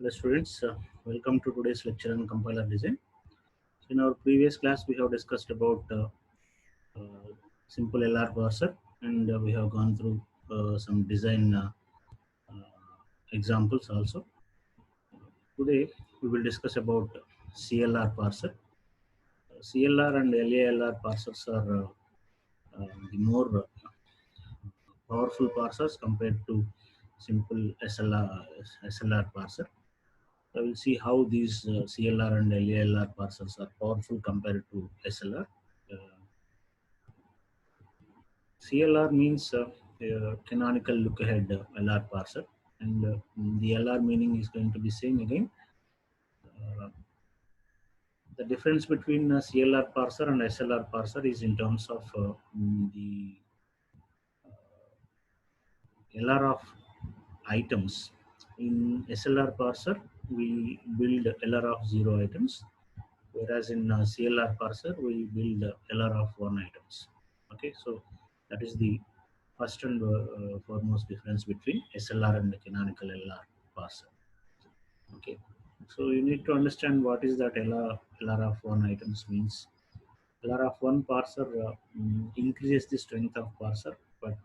Hello students, welcome to today's lecture on compiler design. In our previous class, we have discussed about uh, simple LR parser, and we have gone through some design examples also. Today, we will discuss about CLR parser. CLR and LALR parsers are the more powerful parsers compared to simple SLR parser. I will see how these CLR and LALR parsers are powerful compared to SLR. Uh, CLR means canonical look ahead LR parser, and the LR meaning is going to be same again. Uh, the difference between CLR parser and SLR parser is in terms of the LR of items. In SLR parser, we build LR of 0 items, whereas in CLR parser we build LR of 1 items. Okay, so that is the first and foremost difference between SLR and the canonical LR parser. Okay, so you need to understand what is that LR of 1 items means. LR of 1 parser increases the strength of parser, but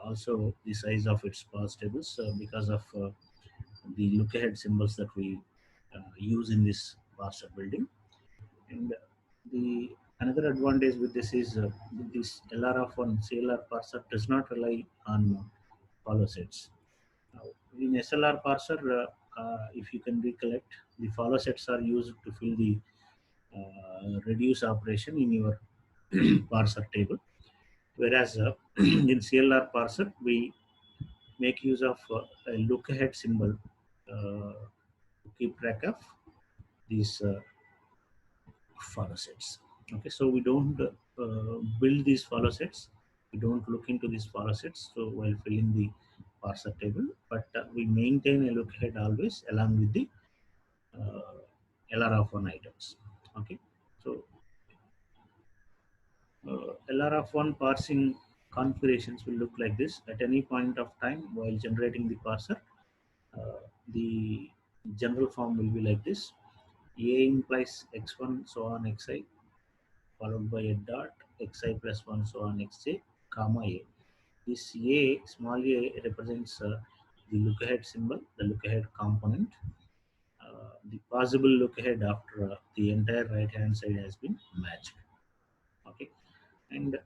also the size of its parse tables because of the look ahead symbols that we use in this parser building. And the another advantage with this is this LR of one CLR parser does not rely on follow sets. Now, in SLR parser, if you can recollect, the follow sets are used to fill the reduce operation in your parser table. Whereas in CLR parser, we make use of a look ahead symbol to keep track of these follow sets. Okay, so we don't build these follow sets. We don't look into these follow sets. So while filling the parser table, but we maintain a look ahead always along with the LR of one items. Okay, so LR of one parsing configurations will look like this. At any point of time while generating the parser, the general form will be like this. A implies x1 so on xi followed by a dot xi plus 1 so on xj comma a. This a, small a, represents the look ahead symbol, the look ahead component, the possible look ahead after the entire right hand side has been matched. Okay, and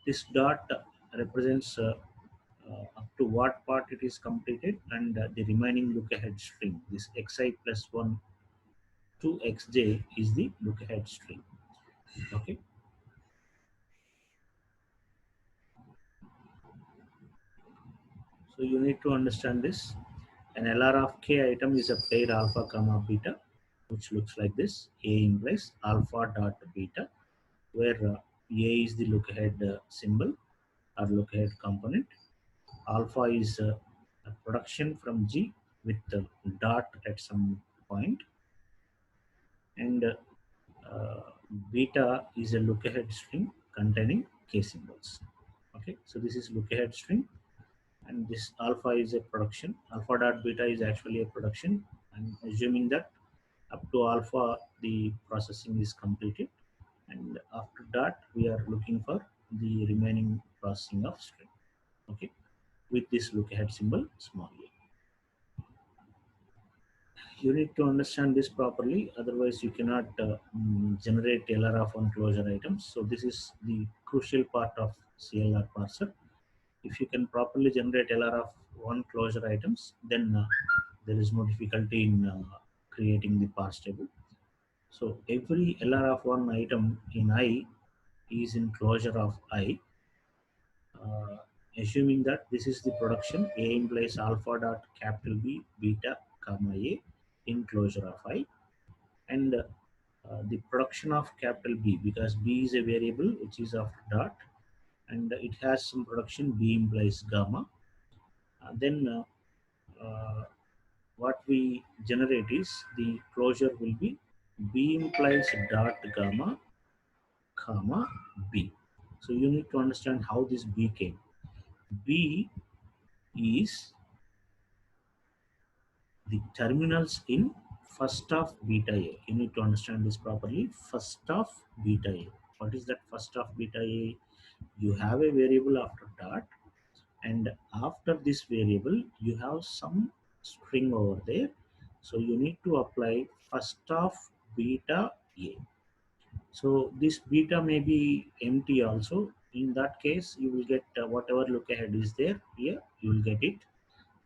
this dot represents up to what part it is completed, and the remaining look ahead string, this xi plus 1 to xj, is the look ahead string. Okay, so you need to understand this. An LR of k item is a pair alpha comma beta, which looks like this. A implies alpha dot beta, where A is the look ahead symbol or look ahead component. Alpha is a production from G with dot at some point, and beta is a look ahead string containing k symbols. Okay, so this is look ahead string, and this alpha is a production. Alpha dot beta is actually a production. I'm assuming that up to alpha the processing is completed, and after that we are looking for the remaining processing of string. Okay, with this look ahead symbol small a. You need to understand this properly, otherwise you cannot generate LR of one closure items. So this is the crucial part of CLR parser. If you can properly generate LR of one closure items, then there is no difficulty in creating the parse table. So every LR of one item in I is in closure of I, uh, assuming that this is the production. A implies alpha dot capital B beta comma A in closure of I, and the production of capital B, because B is a variable which is of dot, and it has some production. B implies gamma. Then what we generate is the closure will be B implies dot gamma comma B. So you need to understand how this B came. B is the terminals in first of beta A. You need to understand this properly. First of beta A. What is that first of beta A? You have a variable after dot, and after this variable you have some string over there. So you need to apply first of beta A. So this beta may be empty also. In that case, you will get whatever look ahead is there here, you will get it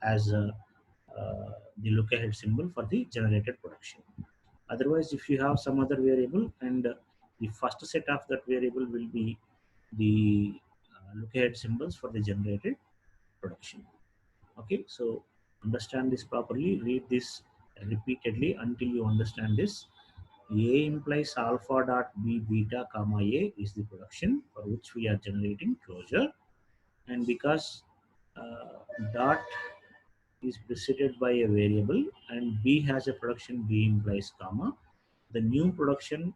as the look ahead symbol for the generated production. Otherwise, if you have some other variable and the first set of that variable will be the look ahead symbols for the generated production. Okay, so understand this properly, read this repeatedly until you understand this. A implies alpha dot B beta comma A is the production for which we are generating closure, and because dot is preceded by a variable and B has a production B implies comma, the new production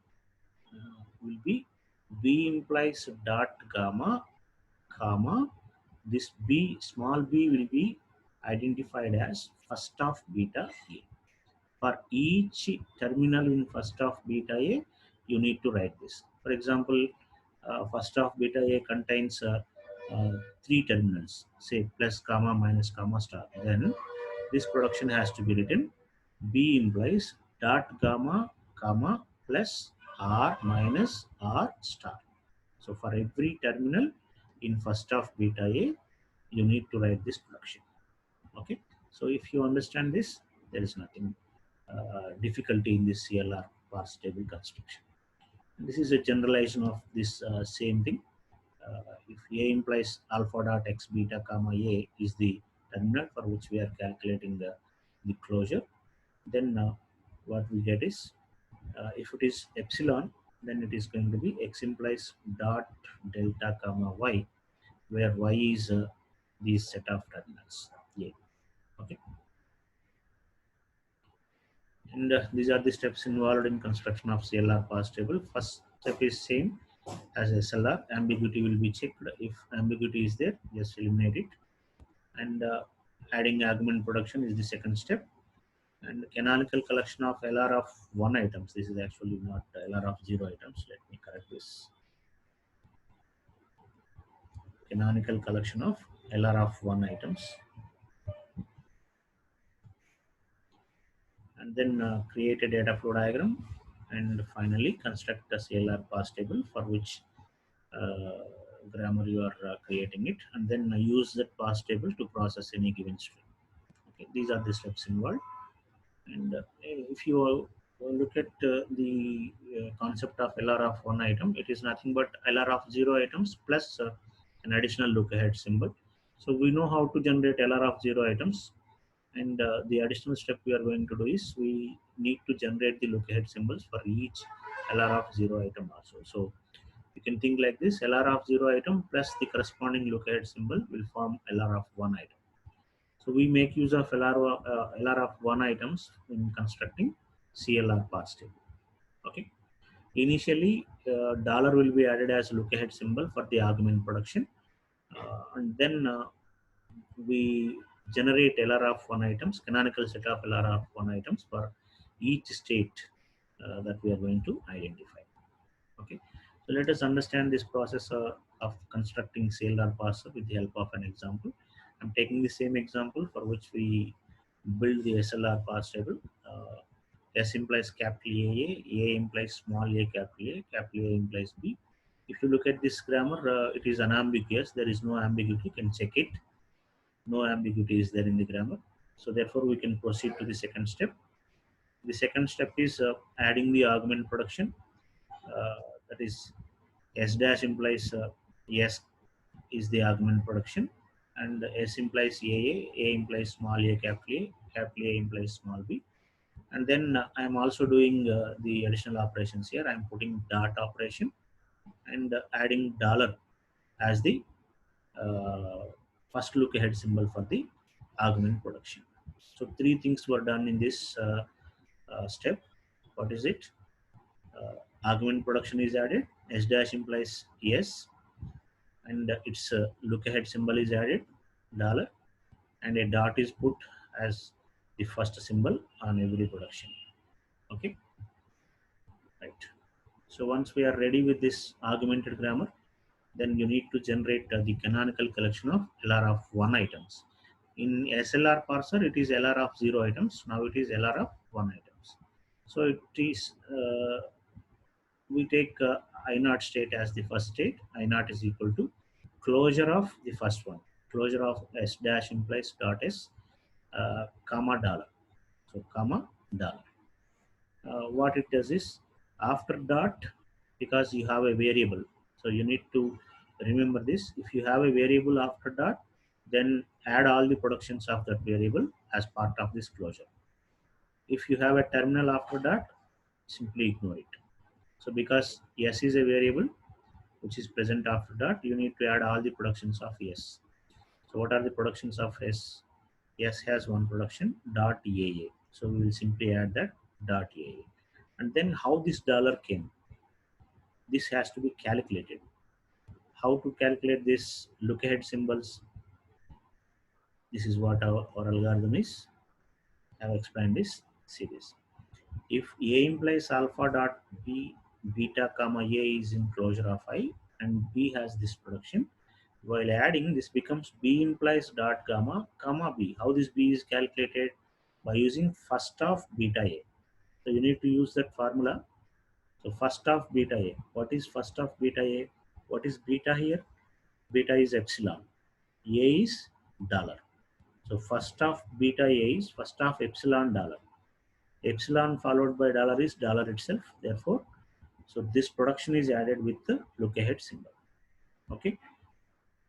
will be B implies dot gamma comma, this B small b will be identified as first of beta A. For each terminal in first of beta A, you need to write this. For example, first of beta A contains uh, three terminals, say plus comma minus comma star. Then this production has to be written B implies dot gamma comma plus R minus R star. So for every terminal in first of beta A, you need to write this production. Okay. So if you understand this, there is nothing difficulty in this CLR parse table construction. This is a generalization of this same thing. If A implies alpha dot x beta comma A is the terminal for which we are calculating the closure, then what we get is if it is epsilon, then it is going to be x implies dot delta comma y, where y is the set of terminals A. Okay. And these are the steps involved in construction of CLR parse table. First step is same as SLR. Ambiguity will be checked. If ambiguity is there, just eliminate it. And adding argument production is the second step. And canonical collection of LR of 1 items. This is actually not LR of 0 items. Let me correct this. Canonical collection of LR of 1 items. And then create a data flow diagram. And finally construct a CLR parse table for which grammar you are creating it, and then use that parse table to process any given string. Okay, these are the steps involved. And if you look at the concept of LR of 1 item, it is nothing but LR of 0 items plus an additional look ahead symbol. So we know how to generate LR of 0 items, and the additional step we are going to do is we need to generate the look ahead symbols for each LR of 0 item also. So you can think like this: LR of 0 item plus the corresponding look ahead symbol will form LR of 1 item. So we make use of LR of 1 items in constructing CLR parse table. Okay. Initially, dollar will be added as look ahead symbol for the argument production, and then we generate LR of 1 items, canonical set of LR of 1 items for each state that we are going to identify. Okay, so let us understand this process of constructing CLR parser with the help of an example. I'm taking the same example for which we build the SLR parse table. S implies capital A implies small a, capital A implies B. If you look at this grammar, it is unambiguous. There is no ambiguity. You can check it. No ambiguity is there in the grammar. So therefore, we can proceed to the second step. The second step is adding the argument production. That is S dash implies S is the argument production, and S implies A implies small a, capital A implies small b. And then I am also doing the additional operations here. I am putting dot operation and adding dollar as the uh, first look ahead symbol for the argument production. So three things were done in this step. What is it? Argument production is added. S dash implies yes, and its look ahead symbol is added, dollar, and a dot is put as the first symbol on every production. Okay, right. So once we are ready with this augmented grammar, then you need to generate the canonical collection of LR of 1 items. In SLR parser, it is LR of 0 items. Now it is LR of 1 items. So it is, we take I naught state as the first state. I naught is equal to closure of the first one. Closure of S dash implies dot S, comma dollar. So comma dollar. What it does is, after dot, because you have a variable, so you need to remember this. If you have a variable after dot, then add all the productions of that variable as part of this closure. If you have a terminal after dot, simply ignore it. So because S is a variable which is present after dot, you need to add all the productions of S. So what are the productions of S? S has one production, dot AA. So we will simply add that dot AA. And then how this dollar came, this has to be calculated. How to calculate this look ahead symbols? This is what our algorithm is. I have explained this. See this. If A implies alpha dot B, beta comma A is in closure of I, and B has this production, while adding this becomes B implies dot comma B. How this B is calculated? By using first of beta A. So you need to use that formula. So first of beta A. What is first of beta A? What is beta here? Beta is epsilon. A is dollar. So first of beta A is first of epsilon dollar. Epsilon followed by dollar is dollar itself. Therefore, so this production is added with the look ahead symbol. Okay.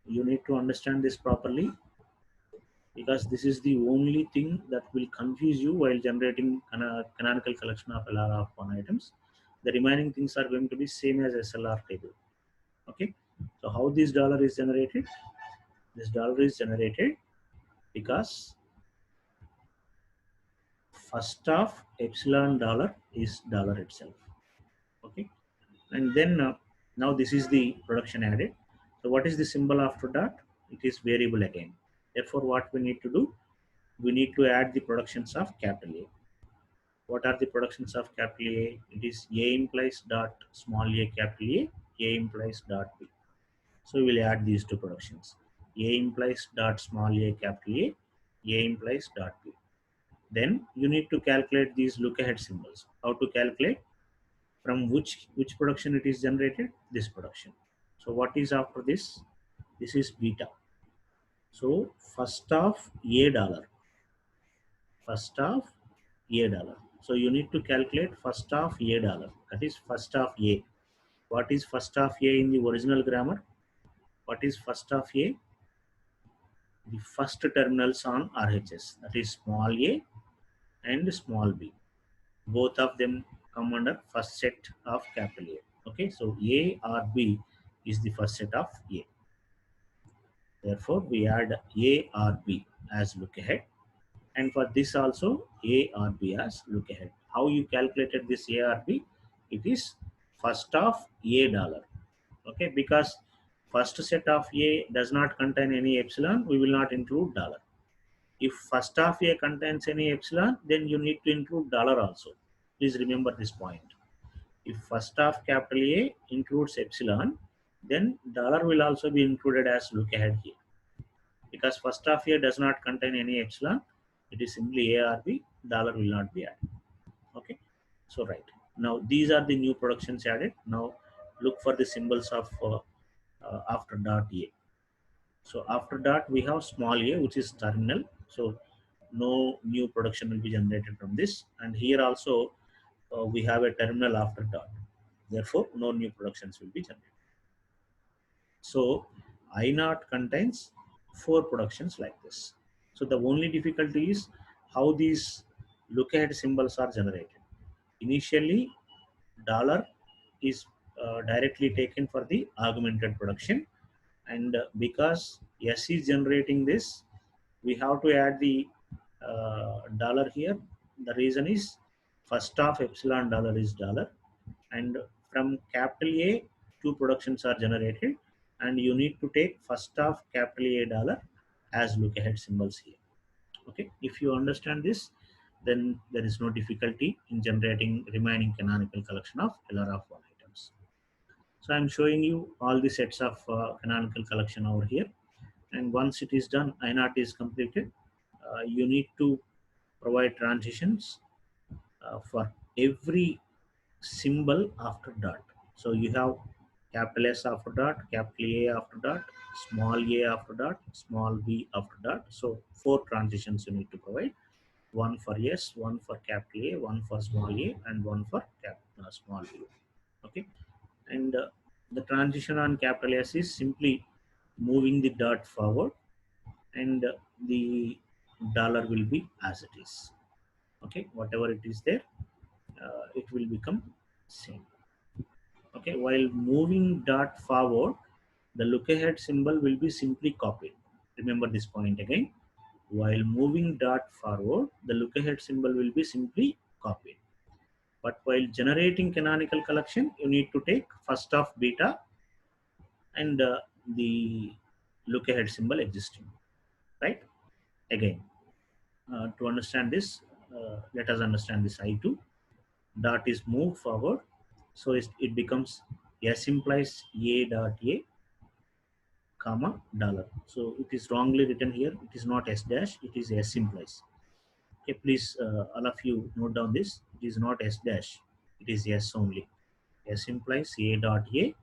You need to understand this properly, because this is the only thing that will confuse you while generating canonical collection of LR of 1 items. The remaining things are going to be same as SLR table. Okay. So how this dollar is generated? This dollar is generated because first of epsilon dollar is dollar itself. Okay. And then now this is the production added. So what is the symbol after that? It is variable again. Therefore, what we need to do? We need to add the productions of capital A. What are the productions of capital A? It is A implies dot small a capital A implies dot B. So we will add these two productions. A implies dot small a capital A implies dot B. Then you need to calculate these look ahead symbols. How to calculate? From which production it is generated? This production. So what is after this? This is beta. So first of A dollar. First of A dollar. So you need to calculate first of A dollar. That is first of A. What is first of A in the original grammar? What is first of A? The first terminals on RHS. That is small a and small b. Both of them come under first set of capital A. Okay, so A or B is the first set of A. Therefore, we add A or B as look ahead. And for this also, A or B as look ahead. How you calculated this A or B? It is first of A dollar. Okay, because first set of A does not contain any epsilon, we will not include dollar. If first of A contains any epsilon, then you need to include dollar also. Please remember this point. If first of capital A includes epsilon, then dollar will also be included as look ahead here. Because first of A does not contain any epsilon, it is simply A or B, dollar will not be added. Okay, so right. Now these are the new productions added. Now look for the symbols of after dot A. So after that we have small a, which is terminal. So no new production will be generated from this. And here also we have a terminal after dot. Therefore, no new productions will be generated. So I naught contains 4 productions like this. So the only difficulty is how these look ahead symbols are generated. Initially, dollar is directly taken for the augmented production, and because S is generating this, we have to add the dollar here. The reason is first of epsilon dollar is dollar, and from capital A 2 productions are generated, and you need to take first of capital A dollar as look ahead symbols here. Okay, if you understand this, then there is no difficulty in generating remaining canonical collection of LR of 1 items. So I'm showing you all the sets of canonical collection over here. And once it is done, I0 is completed. You need to provide transitions for every symbol after dot. So you have capital S after dot, capital A after dot, small a after dot, small b after dot. So 4 transitions you need to provide. One for S, one for capital A, one for small a, and one for small b. Okay, and the transition on capital S is simply moving the dot forward, and the dollar will be as it is. Okay, whatever it is there, it will become same. Okay, while moving dot forward, the look ahead symbol will be simply copied. Remember this point again. While moving dot forward, the look ahead symbol will be simply copied. But while generating canonical collection, you need to take first of beta and the look ahead symbol existing, right? Again, to understand this, let us understand this I2. Dot is moved forward, so it becomes S implies A dot A, comma, dollar. So it is wrongly written here. It is not S dash, it is S implies. Okay, please, all of you note down this. It is not S dash, it is S only. S implies A dot A,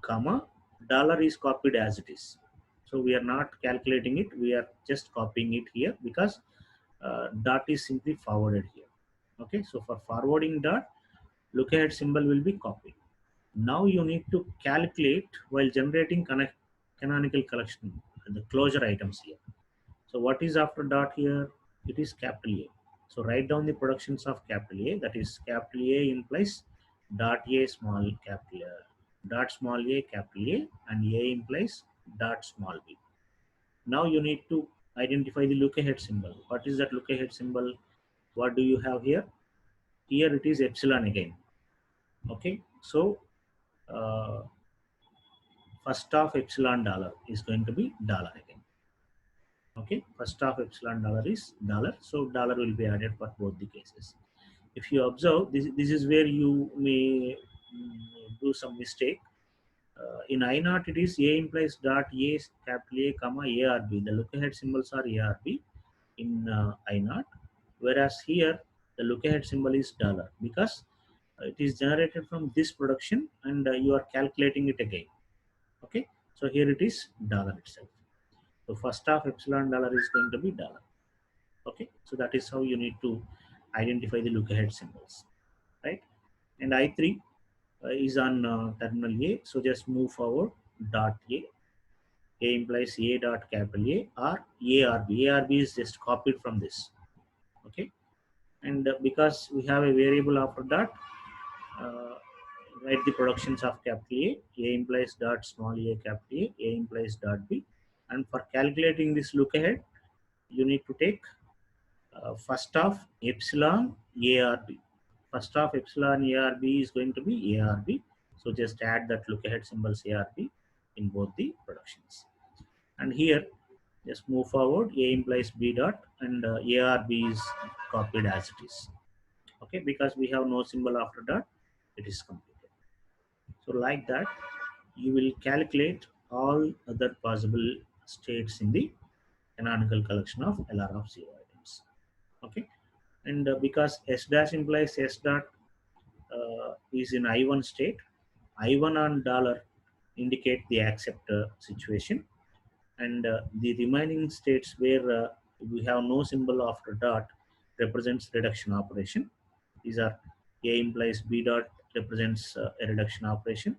comma, dollar is copied as it is. So we are not calculating it, we are just copying it here because dot is simply forwarded here. Okay, so for forwarding dot, look ahead symbol will be copied. Now you need to calculate while generating canonical collection, the closure items here. So what is after dot here? It is capital A. So write down the productions of capital A. That is capital A implies dot A small capital A, dot small a capital A, and A implies dot small b. Now you need to identify the look ahead symbol. What is that look ahead symbol? What do you have here? Here it is epsilon again. Okay, so uh, first of epsilon dollar is going to be dollar again. Okay, first of epsilon dollar is dollar, so dollar will be added for both the cases. If you observe, this is where you may do some mistake. In I0 it is A implies dot A capital A comma ARB. The look ahead symbols are ARB in I0, whereas here the look ahead symbol is dollar because it is generated from this production and you are calculating it again. Okay, so here it is dollar itself. So first of epsilon dollar is going to be dollar. Okay, so that is how you need to identify the look ahead symbols, right? And I3 is on terminal A, so just move forward dot A. A implies A dot capital A or ARB. ARB is just copied from this. Okay, and because we have a variable after dot, uh, write the productions of capital A. A implies dot small a capital A. A implies dot B. And for calculating this look ahead, you need to take first of epsilon ARB. First of epsilon ARB is going to be ARB. So just add that look ahead symbols ARB in both the productions. And here, just move forward. A implies B dot and ARB is copied as it is. Okay, because we have no symbol after dot, it is completed. So like that, you will calculate all other possible states in the canonical collection of LR of 0 items. Okay, and because S dash implies S dot is in I1 state, I1 on dollar indicate the accept situation, and the remaining states where we have no symbol after dot represents reduction operation. These are A implies B dot represents a reduction operation,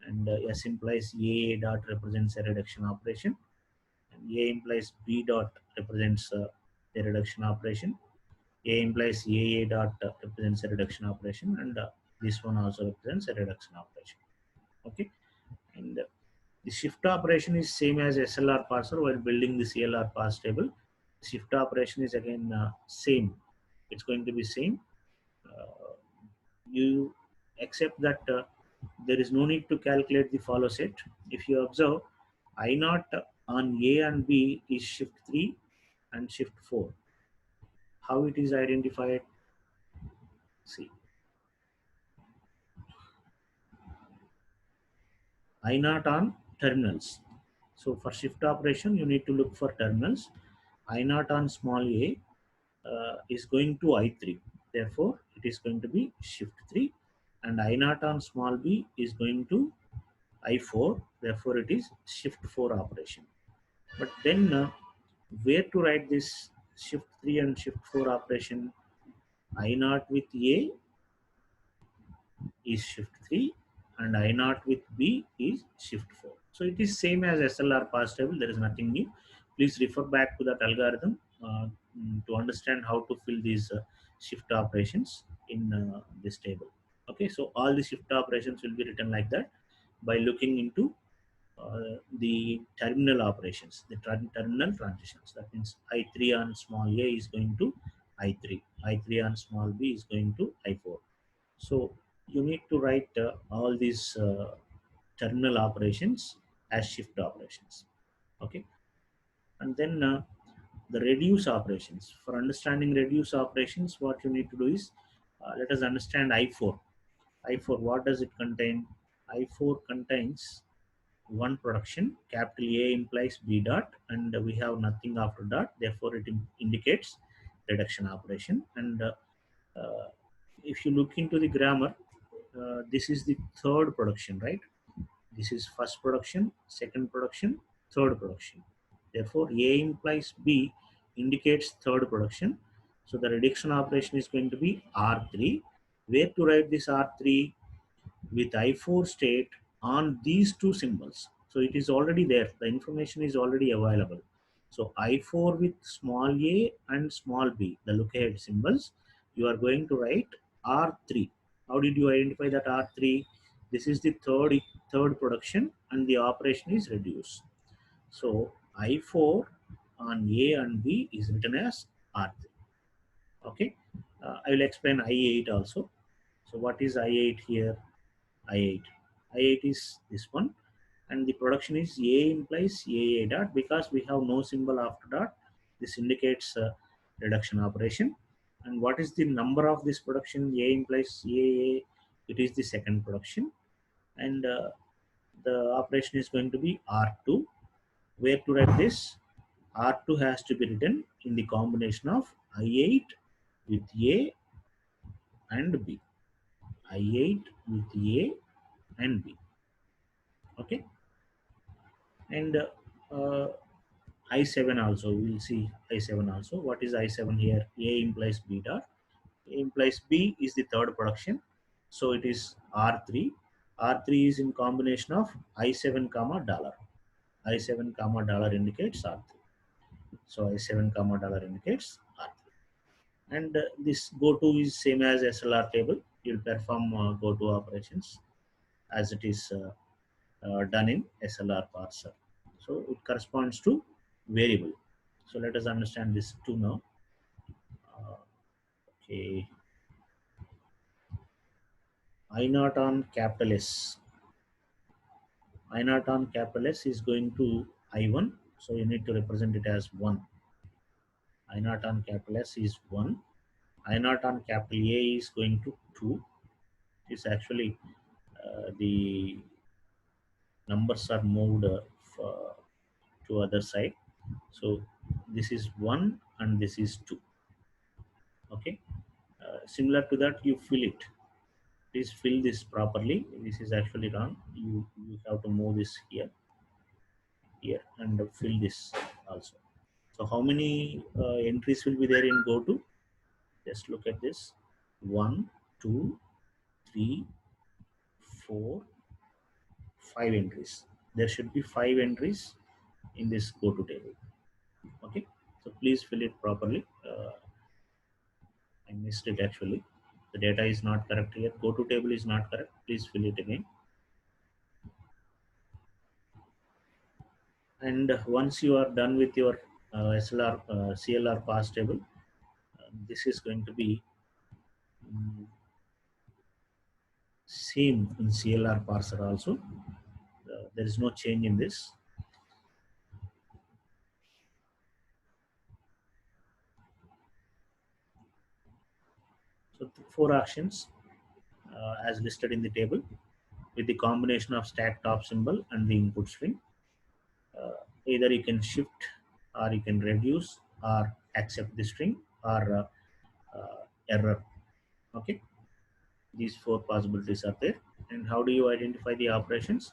and S implies A dot represents a reduction operation, and A implies B dot represents a reduction operation. A implies A dot represents a reduction operation, and this one also represents a reduction operation. Okay, and the shift operation is same as SLR parser while building the CLR parse table. Shift operation is again same. It's going to be same. You accept that there is no need to calculate the follow set. If you observe, I0 on A and B is shift 3 and shift 4. How it is identified? See, I naught on terminals. So for shift operation, you need to look for terminals. I naught on small a is going to I3. Therefore, it is going to be shift 3. And I naught on small b is going to I4. Therefore, it is shift 4 operation. But then where to write this shift 3 and shift 4 operation? I naught with a is shift 3 and I naught with B is shift 4. So it is same as SLR pass table. There is nothing new. Please refer back to that algorithm to understand how to fill these shift operations in this table. Okay, so all the shift operations will be written like that by looking into the terminal operations, the terminal transitions. That means I3 on small a is going to I3, I3 on small b is going to I4. So you need to write all these terminal operations as shift operations. Okay, and then the reduce operations. For understanding reduce operations, what you need to do is let us understand I4. I4, what does it contain? I4 contains one production. Capital A implies B dot, and we have nothing after dot. Therefore, it indicates reduction operation. And if you look into the grammar, this is the third production, right? This is first production, second production, third production. Therefore, A implies B indicates third production. So the reduction operation is going to be R3. Where to write this R3? With I4 state on these two symbols. So it is already there. The information is already available. So I4 with small a and small b, the look ahead symbols, you are going to write R3. How did you identify that R3? This is the third production and the operation is reduced. So I4 on A and B is written as R3. Okay. I will explain I8 also. So what is I8 here? I8. I8 is this one, and the production is A implies AA dot. Because we have no symbol after dot, this indicates reduction operation. And what is the number of this production? A implies AA, it is the second production, and the operation is going to be R2. Where to write this? R2 has to be written in the combination of I8 with A and B. I8 with A and B. Okay, and I7 also, we will see I7 also. What is I7 here? A implies B dot. A implies B is the third production. So it is R3. R3 is in combination of I7 comma dollar. I7 comma dollar indicates R3. So I7 comma dollar indicates R3. And this go-to is same as SLR table. You'll perform go-to operations as it is done in SLR parser. So it corresponds to variable. So let us understand this too now. Okay, I naught on capital S. I naught on capital S is going to I1. So you need to represent it as 1. I naught on capital S is 1. I naught on capital A is going to 2. It's actually the numbers are moved to other side. So this is 1 and this is 2. Okay. Similar to that, you fill it. Please fill this properly. This is actually wrong. You have to move this here and fill this also. So how many entries will be there in go-to? Just look at this. 1, 2, 3, 4, 5 entries. There should be 5 entries in this go-to table. Okay, so please fill it properly. I missed it actually. The data is not correct here. Go-to table is not correct. Please fill it again. And once you are done with your SLR CLR pass table, this is going to be same in CLR parser also. There is no change in this. So four actions as listed in the table with the combination of stack top symbol and the input string. Either you can shift or you can reduce or accept the string or error. Okay, these four possibilities are there. And how do you identify the operations?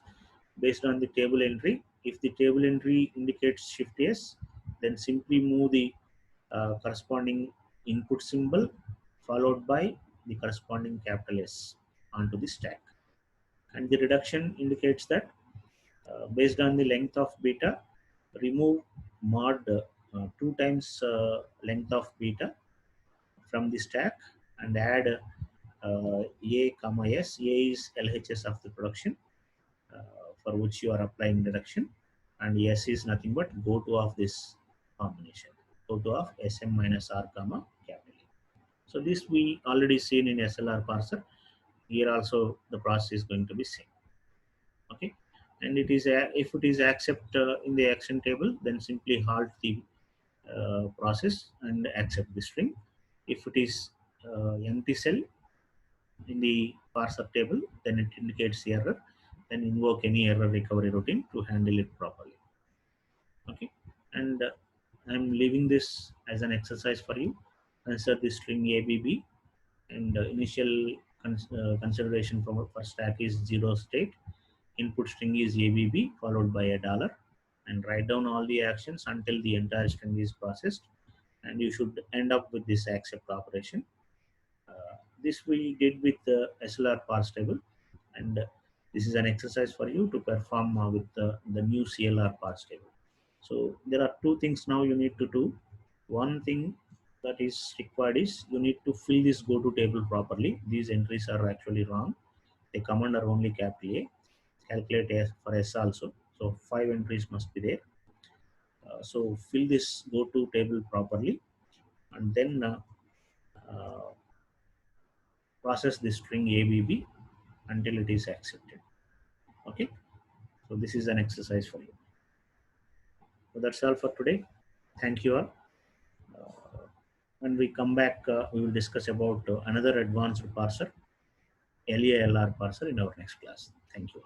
Based on the table entry. If the table entry indicates shift S, then simply move the corresponding input symbol followed by the corresponding capital S onto the stack. And the reduction indicates that based on the length of beta, remove mod 2 times length of beta from the stack and add A comma S. A is LHS of the production for which you are applying reduction, and S is nothing but goto of this combination, goto of SM minus R comma capital A. So this we already seen in SLR parser. Here also the process is going to be same. Okay, and it is if it is accept in the action table, then simply halt the process and accept the string. If it is empty cell in the parser table, then it indicates the error. Then invoke any error recovery routine to handle it properly. Okay, and I'm leaving this as an exercise for you. Insert the string ABB, and initial consideration for stack is 0 state. Input string is ABB followed by a dollar, and write down all the actions until the entire string is processed, and you should end up with this accept operation. This we did with the SLR parse table, and this is an exercise for you to perform with the new CLR parse table. So there are two things now you need to do. One thing that is required is you need to fill this go to table properly. These entries are actually wrong. The command are only capital A. Calculate S for S also. So 5 entries must be there. So fill this go to table properly, and then uh, process the string ABB until it is accepted. Okay, so this is an exercise for you. So that's all for today. Thank you all. When we come back, we will discuss about another advanced parser, LALR parser, in our next class. Thank you.